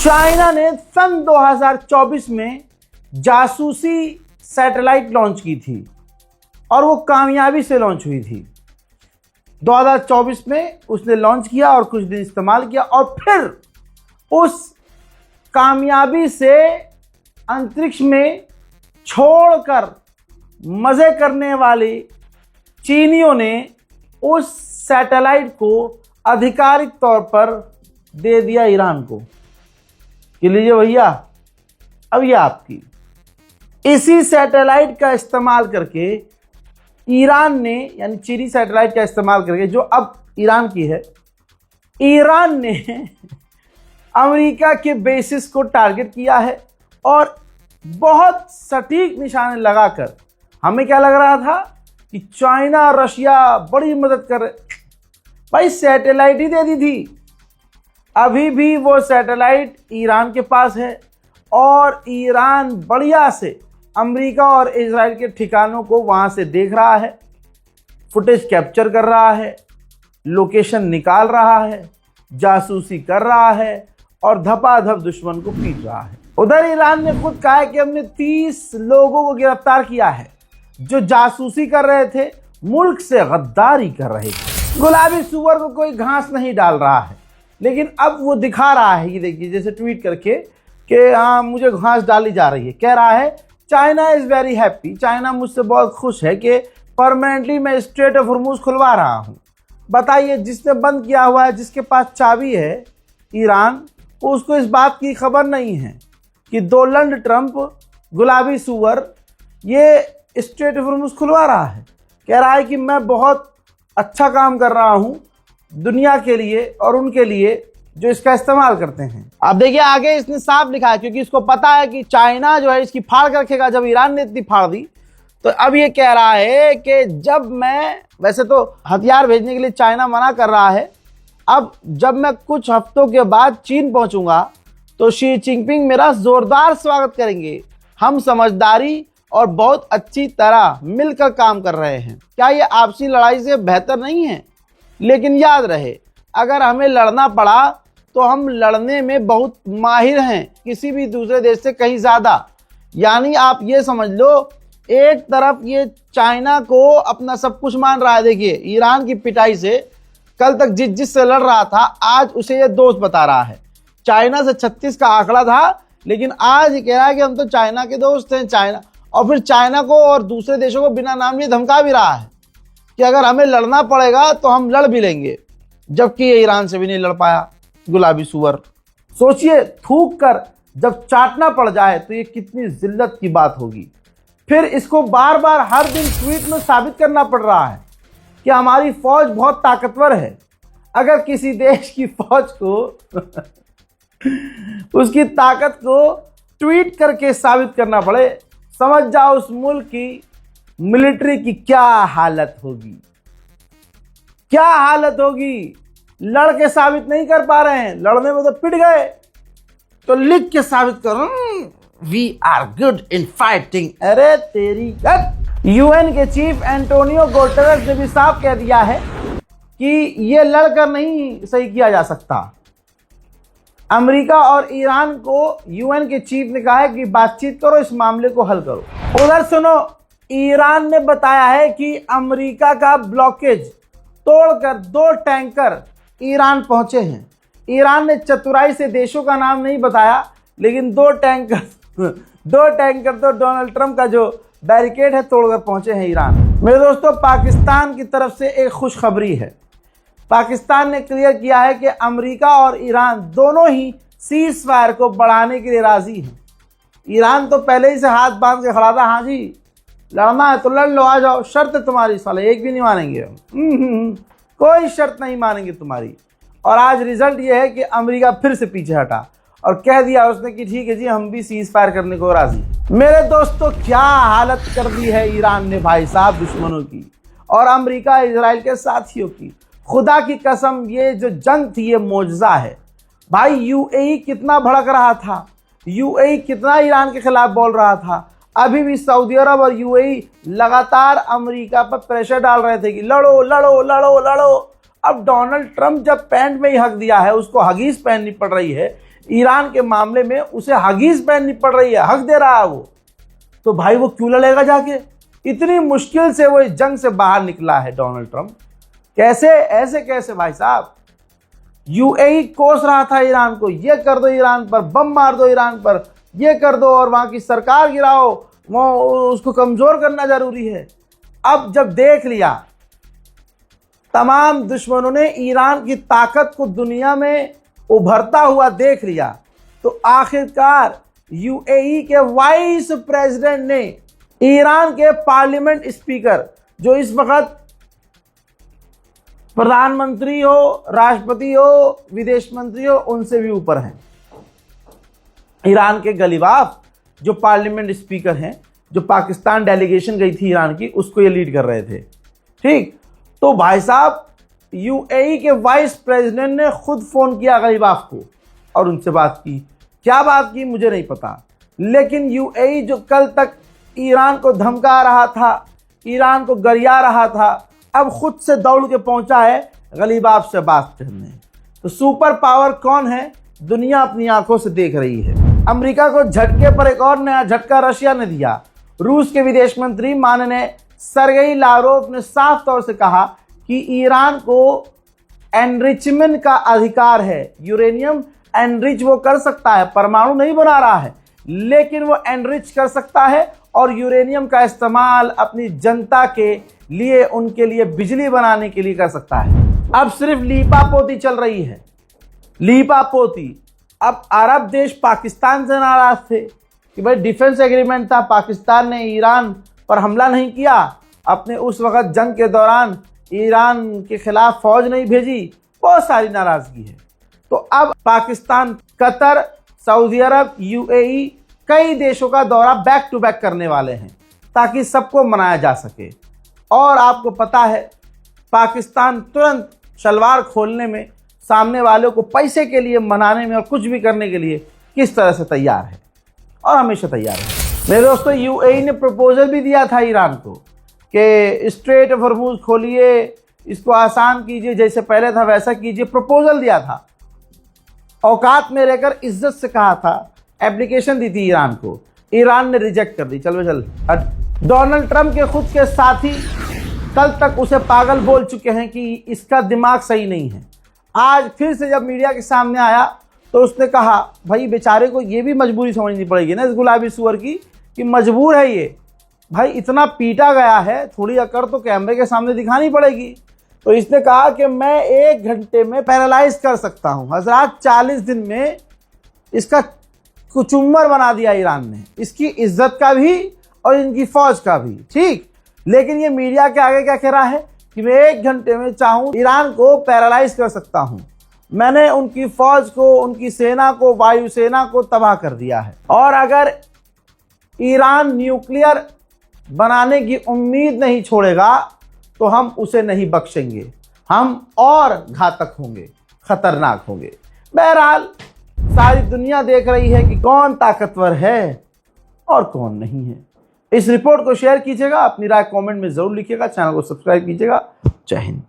China ने सन 2024 में जासूसी सैटेलाइट लॉन्च की थी और वो कामयाबी से लॉन्च हुई थी। 2024 में उसने लॉन्च किया और कुछ दिन इस्तेमाल किया और फिर उस कामयाबी से अंतरिक्ष में छोड़कर मज़े करने वाले चीनियों ने उस सैटेलाइट को आधिकारिक तौर पर दे दिया ईरान को कि लीजिए भैया, अब ये आपकी। इसी सैटेलाइट का इस्तेमाल करके ईरान ने, यानी चीनी सैटेलाइट का इस्तेमाल करके, जो अब ईरान की है, ईरान ने अमेरिका के बेसिस को टारगेट किया है और बहुत सटीक निशाने लगाकर। हमें क्या लग रहा था कि चाइना और रशिया बड़ी मदद कर रहे, भाई सैटेलाइट ही दे दी थी। अभी भी वो सैटेलाइट ईरान के पास है और ईरान बढ़िया से अमेरिका और इजराइल के ठिकानों को वहाँ से देख रहा है, फुटेज कैप्चर कर रहा है, लोकेशन निकाल रहा है, जासूसी कर रहा है और धपाधप दुश्मन को पीट रहा है। उधर ईरान ने खुद कहा है कि हमने 30 लोगों को गिरफ्तार किया है जो जासूसी कर रहे थे, मुल्क से गद्दारी कर रहे थे। गुलाबी सुअर को कोई घास नहीं डाल रहा है, लेकिन अब वो दिखा रहा है, ये देखिए, जैसे ट्वीट करके कि हाँ मुझे घास डाली जा रही है। कह रहा है China is very happy, China मुझसे बहुत खुश है कि परमानेंटली मैं स्ट्रेट ऑफ हॉर्मुज खुलवा रहा हूँ। बताइए, जिसने बंद किया हुआ है, जिसके पास चाबी है ईरान, उसको इस बात की खबर नहीं है कि डोनाल्ड ट्रंप गुलाबी सुअर ये स्ट्रेट ऑफ हॉर्मुज खुलवा रहा है। कह रहा है कि मैं बहुत अच्छा काम कर रहा हूँ दुनिया के लिए और उनके लिए जो इसका इस्तेमाल करते हैं। अब देखिए आगे इसने साफ लिखा है, क्योंकि इसको पता है कि चाइना जो है इसकी फाड़ कर रखेगा। जब ईरान ने इतनी फाड़ दी तो अब ये कह रहा है कि जब मैं, वैसे तो हथियार भेजने के लिए चाइना मना कर रहा है, अब जब मैं कुछ हफ्तों के बाद चीन पहुंचूंगा तो शी जिनपिंग मेरा जोरदार स्वागत करेंगे। हम समझदारी और बहुत अच्छी तरह मिलकर काम कर रहे हैं। क्या ये आपसी लड़ाई से बेहतर नहीं है? लेकिन याद रहे, अगर हमें लड़ना पड़ा तो हम लड़ने में बहुत माहिर हैं, किसी भी दूसरे देश से कहीं ज़्यादा। यानी आप ये समझ लो, एक तरफ ये चाइना को अपना सब कुछ मान रहा है। देखिए ईरान की पिटाई से कल तक जिससे लड़ रहा था, आज उसे ये दोस्त बता रहा है। चाइना से 36 का आंकड़ा था, लेकिन आज कह रहा है कि हम तो चाइना के दोस्त हैं। चाइना, और फिर चाइना को और दूसरे देशों को बिना नाम लिए धमका भी रहा है कि अगर हमें लड़ना पड़ेगा तो हम लड़ भी लेंगे, जबकि ये ईरान से भी नहीं लड़ पाया गुलाबी सुअर। सोचिए, थूक कर जब चाटना पड़ जाए तो ये कितनी जिल्लत की बात होगी। फिर इसको बार बार हर दिन ट्वीट में साबित करना पड़ रहा है कि हमारी फौज बहुत ताकतवर है। अगर किसी देश की फौज को उसकी ताकत को ट्वीट करके साबित करना पड़े, समझ जाओ उस मुल्क की मिलिट्री की क्या हालत होगी, क्या हालत होगी। लड़ के साबित नहीं कर पा रहे हैं, लड़ने में तो पिट गए, तो लिख के साबित करो, we are good in fighting. अरे तेरी गत। यूएन के चीफ एंटोनियो गुटेरेस ने भी साफ कह दिया है कि ये लड़कर नहीं सही किया जा सकता। अमेरिका और ईरान को यूएन के चीफ ने कहा है कि बातचीत करो, इस मामले को हल करो। उधर सुनो, ईरान ने बताया है कि अमेरिका का ब्लॉकेज तोड़कर 2 टैंकर ईरान पहुंचे हैं। ईरान ने चतुराई से देशों का नाम नहीं बताया, लेकिन 2 टैंकर तो डोनाल्ड ट्रंप का जो बैरिकेड है तोड़कर पहुंचे हैं ईरान। मेरे दोस्तों, पाकिस्तान की तरफ से एक खुशखबरी है। पाकिस्तान ने क्लियर किया है कि अमेरिका और ईरान दोनों ही सीज फायर को बढ़ाने के लिए राजी हैं। ईरान तो पहले ही से हाथ बांध के खड़ा था, हाँ जी लड़ना है तो लड़ लो, आ जाओ, शर्त है तुम्हारी, साले एक भी नहीं मानेंगे, कोई शर्त नहीं मानेंगे तुम्हारी। और आज रिजल्ट ये है कि अमेरिका फिर से पीछे हटा और कह दिया उसने कि ठीक है जी, हम भी सीज फायर करने को राजी। मेरे दोस्तों, क्या हालत कर दी है ईरान ने भाई साहब दुश्मनों की और अमेरिका इजराइल के साथियों की। खुदा की कसम, ये जो जंग थी ये मौजज़ा है भाई। यूएई कितना भड़क रहा था, यूएई कितना ईरान के खिलाफ बोल रहा था। अभी भी सऊदी अरब और यूएई लगातार अमेरिका पर प्रेशर डाल रहे थे कि लड़ो लड़ो लड़ो लड़ो। अब डोनाल्ड ट्रंप जब पैंट में ही हक दिया है, उसको हगीज पहननी पड़ रही है, ईरान के मामले में उसे हगीज पहननी पड़ रही है, हक दे रहा है वो, तो भाई वो क्यों लड़ेगा जाके? इतनी मुश्किल से वो इस जंग से बाहर निकला है डोनाल्ड ट्रंप। कैसे, ऐसे कैसे भाई साहब? यूएई कोस रहा था ईरान को, ये कर दो ईरान पर, बम मार दो ईरान पर, ये कर दो और वहां की सरकार गिराओ, वो उसको कमजोर करना जरूरी है। अब जब देख लिया तमाम दुश्मनों ने ईरान की ताकत को दुनिया में उभरता हुआ देख लिया, तो आखिरकार यूएई के वाइस प्रेसिडेंट ने ईरान के पार्लियामेंट स्पीकर, जो इस वक्त प्रधानमंत्री हो, राष्ट्रपति हो, विदेश मंत्री हो, उनसे भी ऊपर हैं, ईरान के गलीबाफ जो पार्लियामेंट स्पीकर हैं, जो पाकिस्तान डेलीगेशन गई थी ईरान की, उसको ये लीड कर रहे थे। ठीक, तो भाई साहब यूएई के वाइस प्रेसिडेंट ने खुद फोन किया गलीबाफ को और उनसे बात की। क्या बात की मुझे नहीं पता, लेकिन यूएई जो कल तक ईरान को धमका रहा था, ईरान को गरिया रहा था, अब खुद से दौड़ के पहुंचा है गलीबाफ से बात करने। तो सुपर पावर कौन है, दुनिया अपनी आंखों से देख रही है। अमेरिका को झटके पर एक और नया झटका रशिया ने दिया। रूस के विदेश मंत्री माननीय सरगेई लावरोव ने साफ तौर से कहा कि ईरान को एनरिचमेंट का अधिकार है। यूरेनियम एनरिच वो कर सकता है, परमाणु नहीं बना रहा है, लेकिन वो एनरिच कर सकता है और यूरेनियम का इस्तेमाल अपनी जनता के लिए, उनके लिए बिजली बनाने के लिए कर सकता है। अब सिर्फ लीपापोती चल रही है, लीपापोती। अब अरब देश पाकिस्तान से नाराज थे कि भाई डिफेंस एग्रीमेंट था, पाकिस्तान ने ईरान पर हमला नहीं किया, अपने उस वक्त जंग के दौरान ईरान के खिलाफ फौज नहीं भेजी, बहुत सारी नाराजगी है। तो अब पाकिस्तान, कतर, सऊदी अरब, यूएई, कई देशों का दौरा बैक टू बैक करने वाले हैं ताकि सबको मनाया जा सके। और आपको पता है पाकिस्तान तुरंत शलवार खोलने में, सामने वालों को पैसे के लिए मनाने में और कुछ भी करने के लिए किस तरह से तैयार है, और हमेशा तैयार है। मेरे दोस्तों, यूएई ने प्रपोजल भी दिया था ईरान को कि स्ट्रेट ऑफ हॉर्मुज खोलिए, इसको आसान कीजिए, जैसे पहले था वैसा कीजिए, प्रपोजल दिया था। औकात में रहकर इज्जत से कहा था, एप्लीकेशन दी थी ईरान को, ईरान ने रिजेक्ट कर दी। चल डोनाल्ड ट्रंप के खुद के साथी कल तक उसे पागल बोल चुके हैं कि इसका दिमाग सही नहीं है। आज फिर से जब मीडिया के सामने आया तो उसने कहा भाई बेचारे को ये भी मजबूरी समझनी पड़ेगी ना इस गुलाबी सुअर की, कि मजबूर है ये, भाई इतना पीटा गया है, थोड़ी अकड़ तो कैमरे के सामने दिखानी पड़ेगी। तो इसने कहा कि मैं 1 घंटे में पैरालाइज कर सकता हूँ। हजरात, 40 दिन में इसका कुचुम्बर बना दिया ईरान ने, इसकी इज्जत का भी और इनकी फौज का भी। ठीक, लेकिन ये मीडिया के आगे क्या कह रहा है कि मैं 1 घंटे में चाहूँ ईरान को पैरालाइज कर सकता हूँ। मैंने उनकी फौज को, उनकी सेना को, वायुसेना को तबाह कर दिया है, और अगर ईरान न्यूक्लियर बनाने की उम्मीद नहीं छोड़ेगा तो हम उसे नहीं बख्शेंगे, हम और घातक होंगे, खतरनाक होंगे। बहरहाल सारी दुनिया देख रही है कि कौन ताकतवर है और कौन नहीं है। इस रिपोर्ट को शेयर कीजिएगा, अपनी राय कमेंट में जरूर लिखिएगा, चैनल को सब्सक्राइब कीजिएगा। जय हिंद।